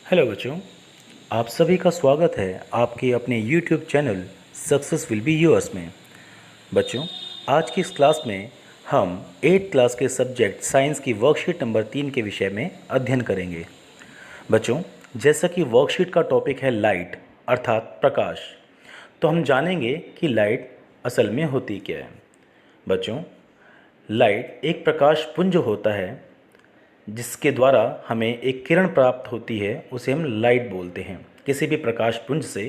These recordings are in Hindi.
हेलो बच्चों, आप सभी का स्वागत है आपके अपने YouTube channel success will be yours में। बच्चों, आज की इस क्लास में हम 8th क्लास के सब्जेक्ट साइंस की वर्कशीट नंबर 3 के विषय में अध्ययन करेंगे। बच्चों, जैसा कि वर्कशीट का टॉपिक है लाइट अर्थात प्रकाश, तो हम जानेंगे कि लाइट असल में होती क्या है। बच्चों, लाइट एक प्रकाश पुंज होता है जिसके द्वारा हमें एक किरण प्राप्त होती है, उसे हम लाइट बोलते हैं। किसी भी प्रकाश पुंज से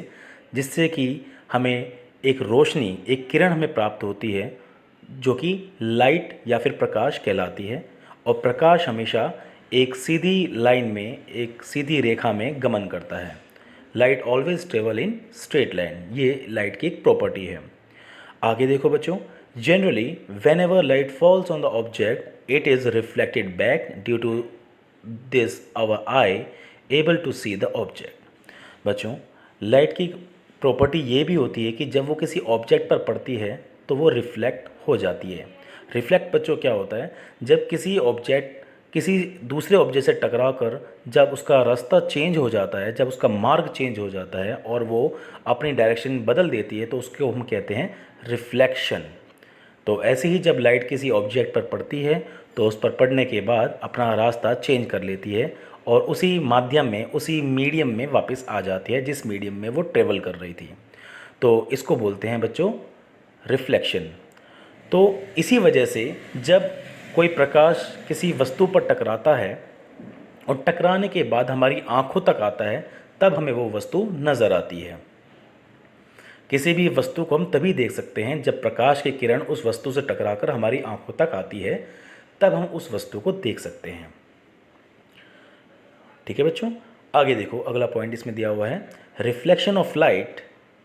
जिससे कि हमें एक रोशनी, एक किरण हमें प्राप्त होती है जो कि लाइट या फिर प्रकाश कहलाती है। और प्रकाश हमेशा एक सीधी लाइन में, एक सीधी रेखा में गमन करता है। Light always travel in straight line, ये लाइट की एक प्रॉपर्टी है। आगे देखो बच्चों, generally when ever light falls on the object it is reflected back due to this our eye able to see the object. बच्चों, लाइट की प्रॉपर्टी ये भी होती है कि जब वो किसी ऑब्जेक्ट पर पड़ती है तो वो रिफ्लेक्ट हो जाती है। रिफ्लेक्ट बच्चों क्या होता है, जब किसी ऑब्जेक्ट किसी दूसरे ऑब्जेक्ट से टकरा कर जब उसका रास्ता चेंज हो जाता है, जब उसका मार्ग चेंज हो जाता है और वो अपनी डायरेक्शन बदल देती है, तो उसको हम कहते हैं रिफ्लेक्शन। तो ऐसे ही जब लाइट किसी ऑब्जेक्ट पर पड़ती है तो उस पर पड़ने के बाद अपना रास्ता चेंज कर लेती है और उसी माध्यम में, उसी मीडियम में वापस आ जाती है जिस मीडियम में वो ट्रेवल कर रही थी। तो इसको बोलते हैं बच्चों रिफ्लेक्शन। तो इसी वजह से जब कोई प्रकाश किसी वस्तु पर टकराता है और टकराने के बाद हमारी आंखों तक आता है, तब हमें वो वस्तु नज़र आती है। किसी भी वस्तु को हम तभी देख सकते हैं जब प्रकाश की किरण उस वस्तु से टकराकर हमारी आंखों तक आती है, तब हम उस वस्तु को देख सकते हैं। ठीक है बच्चों, आगे देखो, अगला पॉइंट इसमें दिया हुआ है, reflection of light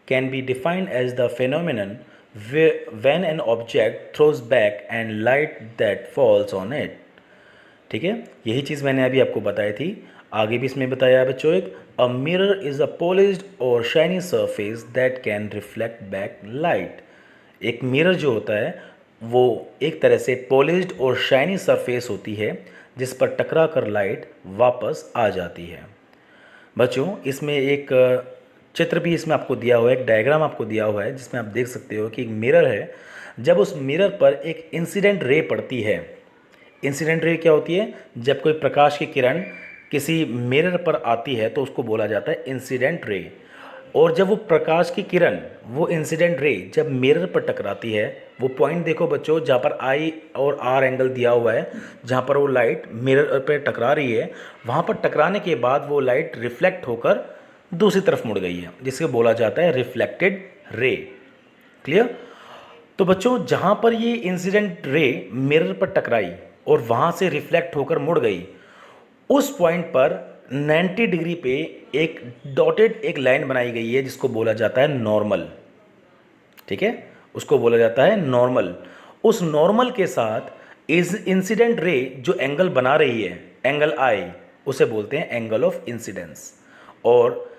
can be defined as the phenomenon when an object throws back and light that falls on it. ठीक है, यही चीज़ मैंने अभी आपको बताई थी। आगे भी इसमें बताया है बच्चों, एक a mirror is a polished और shiny surface that can reflect back light. एक मिरर जो होता है वो एक तरह से पॉलिश्ड और शाइनी सरफेस होती है जिस पर टकरा कर लाइट वापस आ जाती है। बच्चों, इसमें एक चित्र भी इसमें आपको दिया हुआ है, एक डायग्राम आपको दिया हुआ है जिसमें आप देख सकते हो कि एक मिरर है। जब उस मिरर पर एक इंसिडेंट रे पड़ती है, इंसिडेंट रे क्या होती है, जब कोई प्रकाश की किरण किसी मिरर पर आती है तो उसको बोला जाता है इंसिडेंट रे। और जब वो प्रकाश की किरण, वो इंसिडेंट रे जब मिरर पर टकराती है, वो पॉइंट देखो बच्चों जहाँ पर आई और आर एंगल दिया हुआ है, जहाँ पर वो लाइट मिरर पर टकरा रही है, वहाँ पर टकराने के बाद वो लाइट रिफ्लेक्ट होकर दूसरी तरफ मुड़ गई है, जिसे बोला जाता है रिफ्लेक्टेड रे। क्लियर? तो बच्चों, जहाँ पर ये इंसिडेंट रे मिरर पर टकराई और वहाँ से रिफ्लेक्ट होकर मुड़ गई, उस पॉइंट पर 90 डिग्री पे एक डॉटेड एक लाइन बनाई गई है जिसको बोला जाता है नॉर्मल। ठीक है, उसको बोला जाता है नॉर्मल। उस नॉर्मल के साथ इस इंसिडेंट रे जो एंगल बना रही है, एंगल आई, उसे बोलते हैं एंगल ऑफ इंसिडेंस। और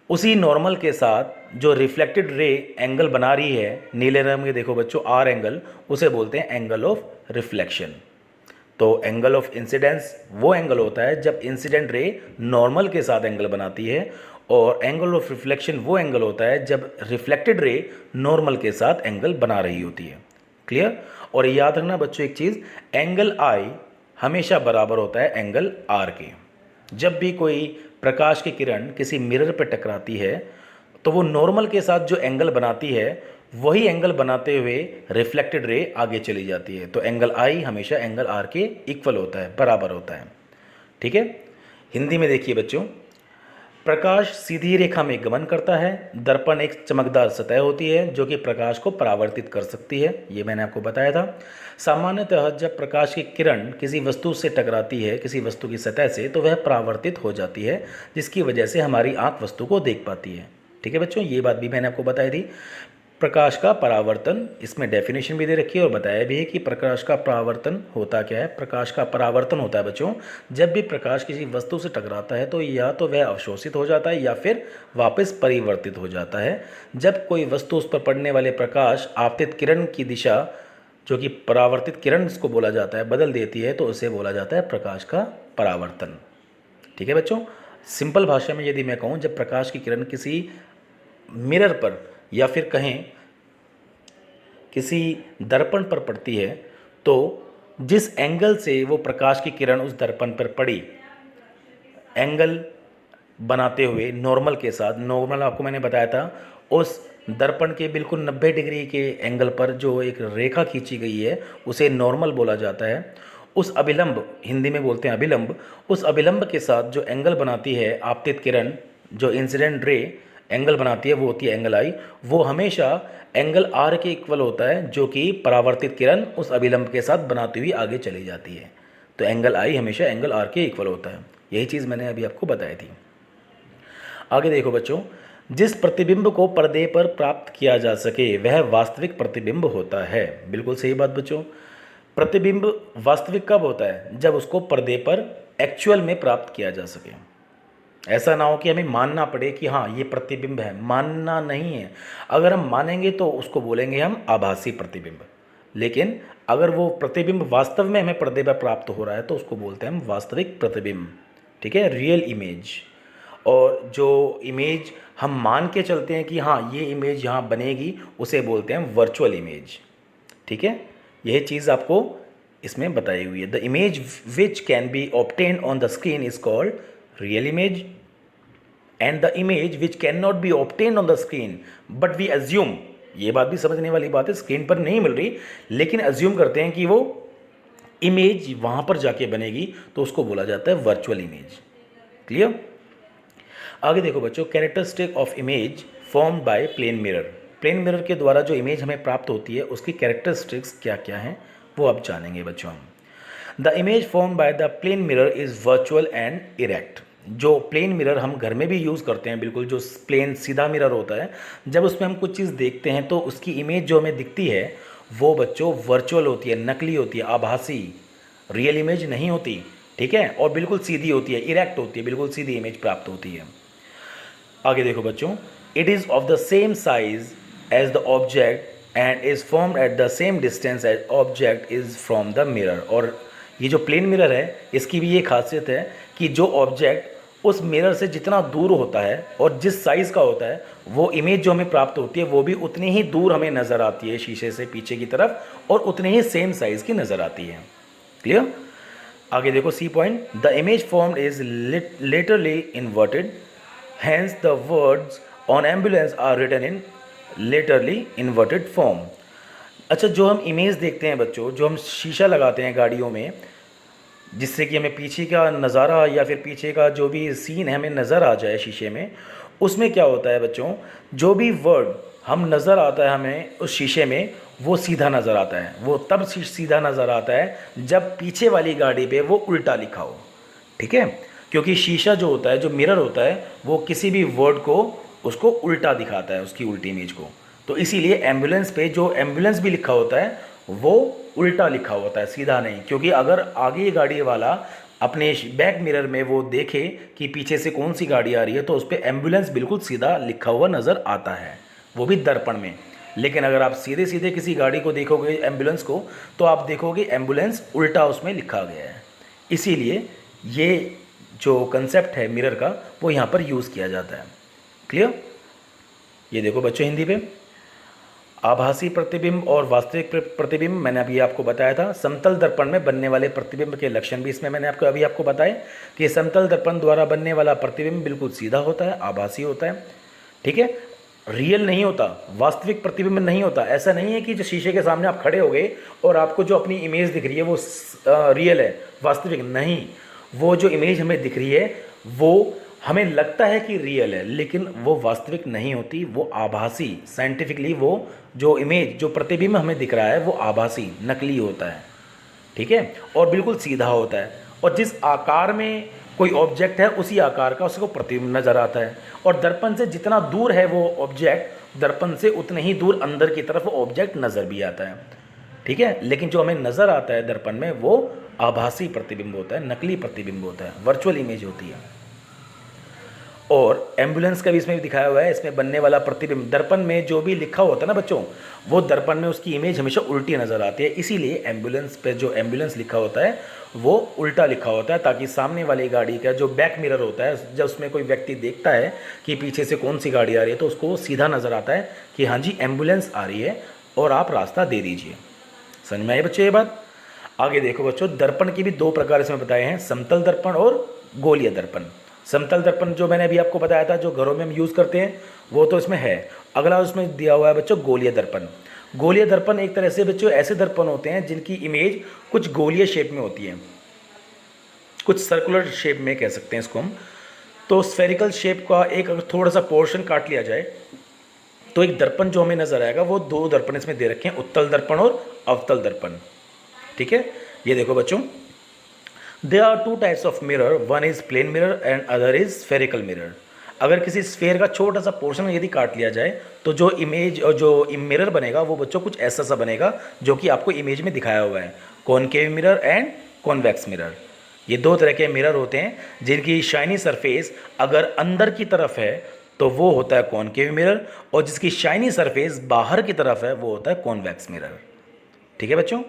उसी नॉर्मल के साथ जो रिफ्लेक्टेड रे एंगल बना रही है, नीले रंग में देखो बच्चों आर एंगल, उसे बोलते हैं एंगल ऑफ रिफ्लेक्शन। तो एंगल ऑफ इंसिडेंस वो एंगल होता है जब इंसिडेंट रे नॉर्मल के साथ एंगल बनाती है, और एंगल ऑफ रिफ्लेक्शन वो एंगल होता है जब रिफ्लेक्टेड रे नॉर्मल के साथ एंगल बना रही होती है। क्लियर? और याद रखना बच्चों एक चीज़, एंगल आई हमेशा बराबर होता है एंगल आर के। जब भी कोई प्रकाश की किरण किसी मिरर पर टकराती है तो वो नॉर्मल के साथ जो एंगल बनाती है वही एंगल बनाते हुए रिफ्लेक्टेड रे आगे चली जाती है। तो एंगल आई हमेशा एंगल आर के इक्वल होता है, बराबर होता है। ठीक है? हिंदी में देखिए बच्चों, प्रकाश सीधी रेखा में गमन करता है। दर्पण एक चमकदार सतह होती है जो कि प्रकाश को परावर्तित कर सकती है, ये मैंने आपको बताया था। सामान्यतः जब प्रकाश की किरण किसी वस्तु से टकराती है, किसी वस्तु की सतह से, तो वह परावर्तित हो जाती है जिसकी वजह से हमारी आंख वस्तु को देख पाती है। ठीक है बच्चों, ये बात भी मैंने आपको बताई थी। प्रकाश का परावर्तन, इसमें डेफिनेशन भी दे रखी है और बताया भी है कि प्रकाश का परावर्तन होता क्या है। प्रकाश का परावर्तन होता है बच्चों, जब भी प्रकाश किसी वस्तु से टकराता है तो या तो वह अवशोषित हो जाता है या फिर वापस परिवर्तित हो जाता है। जब कोई वस्तु उस पर पड़ने वाले प्रकाश आपतित किरण की दिशा, जो कि परावर्तित किरण जिसको बोला जाता है, बदल देती है, तो उसे बोला जाता है प्रकाश का परावर्तन। ठीक है बच्चों, सिंपल भाषा में यदि मैं कहूँ, जब प्रकाश की किरण किसी मिरर पर या फिर कहें किसी दर्पण पर पड़ती है, तो जिस एंगल से वो प्रकाश की किरण उस दर्पण पर पड़ी, एंगल बनाते हुए नॉर्मल के साथ, नॉर्मल आपको मैंने बताया था, उस दर्पण के बिल्कुल 90 डिग्री के एंगल पर जो एक रेखा खींची गई है उसे नॉर्मल बोला जाता है। उस अभिलंब, हिंदी में बोलते हैं अभिलंब, उस अभिलंब के साथ जो एंगल बनाती है आपतित किरण, जो इंसिडेंट रे एंगल बनाती है, वो होती है एंगल आई। वो हमेशा एंगल आर के इक्वल होता है, जो कि परावर्तित किरण उस अभिलंब के साथ बनाती हुई आगे चली जाती है। तो एंगल आई हमेशा एंगल आर के इक्वल होता है। यही चीज़ मैंने अभी आपको बताई थी। आगे देखो बच्चों, जिस प्रतिबिंब को पर्दे पर प्राप्त किया जा सके वह वास्तविक प्रतिबिंब होता है। बिल्कुल सही बात बच्चों। प्रतिबिंब वास्तविक कब होता है? जब उसको पर्दे पर एक्चुअल में प्राप्त किया जा सके। ऐसा ना हो कि हमें मानना पड़े कि हाँ ये प्रतिबिंब है, मानना नहीं है। अगर हम मानेंगे तो उसको बोलेंगे हम आभासी प्रतिबिंब, लेकिन अगर वो प्रतिबिंब वास्तव में हमें पर्दे पर प्राप्त हो रहा है तो उसको बोलते हैं हम वास्तविक प्रतिबिंब। ठीक है, रियल इमेज। और जो इमेज हम मान के चलते हैं कि हाँ ये इमेज यहाँ बनेगी, उसे बोलते हैं वर्चुअल इमेज। ठीक है, यह चीज़ आपको इसमें बताई हुई है। The image which can be obtain on the screen is called real image, and the image which can not be obtain on the screen but we assume, ये बात भी समझने वाली बात है, स्क्रीन पर नहीं मिल रही लेकिन अज्यूम करते हैं कि वो इमेज वहाँ पर जाके बनेगी, तो उसको बोला जाता है वर्चुअल इमेज। क्लियर? आगे देखो बच्चों, characteristic of image formed by plane mirror. Plane mirror के द्वारा जो इमेज हमें प्राप्त होती है उसकी कैरेक्टरिस्टिक्स क्या क्या हैं वो अब जानेंगे बच्चों हम। The image formed by the plane mirror is virtual and erect. जो प्लेन मिरर हम घर में भी यूज़ करते हैं, बिल्कुल जो प्लेन सीधा मिरर होता है, जब उसमें हम कुछ चीज़ देखते हैं तो उसकी इमेज जो हमें दिखती है वो बच्चों वर्चुअल होती है, नकली होती है, आभासी, रियल इमेज नहीं होती। ठीक है, और बिल्कुल सीधी होती है, इरेक्ट होती है, बिल्कुल सीधी इमेज प्राप्त होती है। आगे देखो बच्चों, it is of the same size as the object and is formed at the same distance as object is from the mirror. और ये जो प्लेन मिरर है इसकी भी ये खासियत है कि जो ऑब्जेक्ट उस मिरर से जितना दूर होता है और जिस साइज़ का होता है, वो इमेज जो हमें प्राप्त होती है वो भी उतनी ही दूर हमें नज़र आती है शीशे से पीछे की तरफ, और उतने ही सेम साइज़ की नज़र आती है। क्लियर? आगे देखो C point, the image formed is laterally inverted, hence the words on ambulance are written in laterally inverted form। अच्छा, जो हम इमेज देखते हैं बच्चों, जो हम शीशा लगाते हैं गाड़ियों में जिससे कि हमें पीछे का नज़ारा या फिर पीछे का जो भी सीन है हमें नज़र आ जाए शीशे में, उसमें क्या होता है बच्चों, जो भी वर्ड हम नज़र आता है हमें उस शीशे में वो सीधा नज़र आता है। वो तब सीधा नज़र आता है जब पीछे वाली गाड़ी पे वो उल्टा लिखा हो। ठीक है, क्योंकि शीशा जो होता है, जो मिरर होता है, वो किसी भी वर्ड को उसको उल्टा दिखाता है, उसकी उल्टी इमेज को। तो इसीलिए एम्बुलेंस पे जो एम्बुलेंस भी लिखा होता है वो उल्टा लिखा होता है, सीधा नहीं। क्योंकि अगर आगे गाड़ी वाला अपने बैक मिरर में वो देखे कि पीछे से कौन सी गाड़ी आ रही है तो उस पर एम्बुलेंस बिल्कुल सीधा लिखा हुआ नज़र आता है, वो भी दर्पण में। लेकिन अगर आप सीधे सीधे किसी गाड़ी को देखोगे, एम्बुलेंस को, तो आप देखोगे एम्बुलेंस उल्टा उसमें लिखा गया है। इसीलिए ये जो कंसेप्ट है मिरर का वो यहाँ पर यूज़ किया जाता है। क्लियर? ये देखो बच्चों, हिंदी पे आभासी प्रतिबिंब और वास्तविक प्रतिबिंब मैंने अभी आपको बताया था। समतल दर्पण में बनने वाले प्रतिबिंब के लक्षण भी इसमें मैंने आपको बताए कि समतल दर्पण द्वारा बनने वाला प्रतिबिंब बिल्कुल सीधा होता है, आभासी होता है। ठीक है, रियल नहीं होता, वास्तविक प्रतिबिंब नहीं होता। ऐसा नहीं है कि जो शीशे के सामने आप खड़े हो गए और आपको जो अपनी इमेज दिख रही है वो रियल है, वास्तविक नहीं। वो जो इमेज हमें दिख रही है वो हमें लगता है कि रियल है, लेकिन वो वास्तविक नहीं होती, वो आभासी, साइंटिफिकली वो जो इमेज, जो प्रतिबिंब हमें दिख रहा है वो आभासी, नकली होता है। ठीक है, और बिल्कुल सीधा होता है, और जिस आकार में कोई ऑब्जेक्ट है उसी आकार का उसको प्रतिबिंब नज़र आता है। और दर्पण से जितना दूर है वो ऑब्जेक्ट, दर्पण से उतने ही दूर अंदर की तरफ ऑब्जेक्ट नज़र भी आता है। ठीक है, लेकिन जो हमें नज़र आता है दर्पण में वो आभासी प्रतिबिंब होता है, नकली प्रतिबिंब होता है, वर्चुअल इमेज होती है। और एम्बुलेंस का भी इसमें दिखाया हुआ है। इसमें बनने वाला प्रतिबिंब, दर्पण में जो भी लिखा होता है ना बच्चों, वो दर्पण में उसकी इमेज हमेशा उल्टी नज़र आती है। इसीलिए एम्बुलेंस पे जो एम्बुलेंस लिखा होता है वो उल्टा लिखा होता है, ताकि सामने वाली गाड़ी का जो बैक मिरर होता है, जब उसमें कोई व्यक्ति देखता है कि पीछे से कौन सी गाड़ी आ रही है, तो उसको सीधा नज़र आता है कि हाँ जी एम्बुलेंस आ रही है और आप रास्ता दे दीजिए। समझ में आई बच्चों ये बात? आगे देखो बच्चों, दर्पण की भी दो प्रकार इसमें बताए हैं, समतल दर्पण और गोलीय दर्पण। समतल दर्पण जो मैंने अभी आपको बताया था, जो घरों में हम यूज़ करते हैं, वो तो इसमें है। अगला उसमें दिया हुआ है बच्चों गोलीय दर्पण। गोलीय दर्पण एक तरह से बच्चों ऐसे दर्पण होते हैं जिनकी इमेज कुछ गोलीय शेप में होती है, कुछ सर्कुलर शेप में कह सकते हैं इसको हम। तो स्फेरिकल शेप का एक अगर थोड़ा सा पोर्शन काट लिया जाए तो एक दर्पण जो हमें नजर आएगा, वो दो दर्पण इसमें दे रखे हैं, उत्तल दर्पण और अवतल दर्पण। ठीक है, ये देखो बच्चों, there are two types of mirror, one is plane mirror and other is spherical mirror. अगर किसी स्फेयर का छोटा सा पोर्शन यदि काट लिया जाए तो जो इमेज और जो मिरर बनेगा वो बच्चों कुछ ऐसा सा बनेगा जो कि आपको इमेज में दिखाया हुआ है, concave mirror and convex mirror. ये दो तरह के मिरर होते हैं जिनकी शाइनी सरफेस अगर अंदर की तरफ है तो वो होता है कॉनकेव मिरर, और जिसकी शाइनी सरफेस बाहर की तरफ है वो होता है कॉन्वेक्स मिरर। ठीक है बच्चों,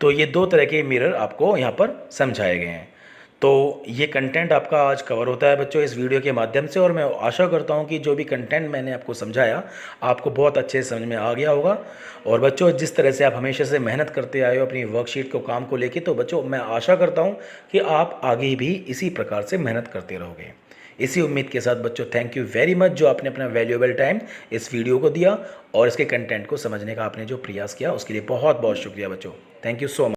तो ये दो तरह के मिरर आपको यहाँ पर समझाए गए हैं। तो ये कंटेंट आपका आज कवर होता है बच्चों इस वीडियो के माध्यम से, और मैं आशा करता हूँ कि जो भी कंटेंट मैंने आपको समझाया आपको बहुत अच्छे से समझ में आ गया होगा। और बच्चों जिस तरह से आप हमेशा से मेहनत करते आए हो अपनी वर्कशीट को काम को लेके, तो बच्चों मैं आशा करता हूँ कि आप आगे भी इसी प्रकार से मेहनत करते रहोगे। इसी उम्मीद के साथ बच्चों थैंक यू वेरी मच जो आपने अपना वैल्यूएबल टाइम इस वीडियो को दिया और इसके कंटेंट को समझने का आपने जो प्रयास किया उसके लिए बहुत बहुत शुक्रिया बच्चों। Thank you so much.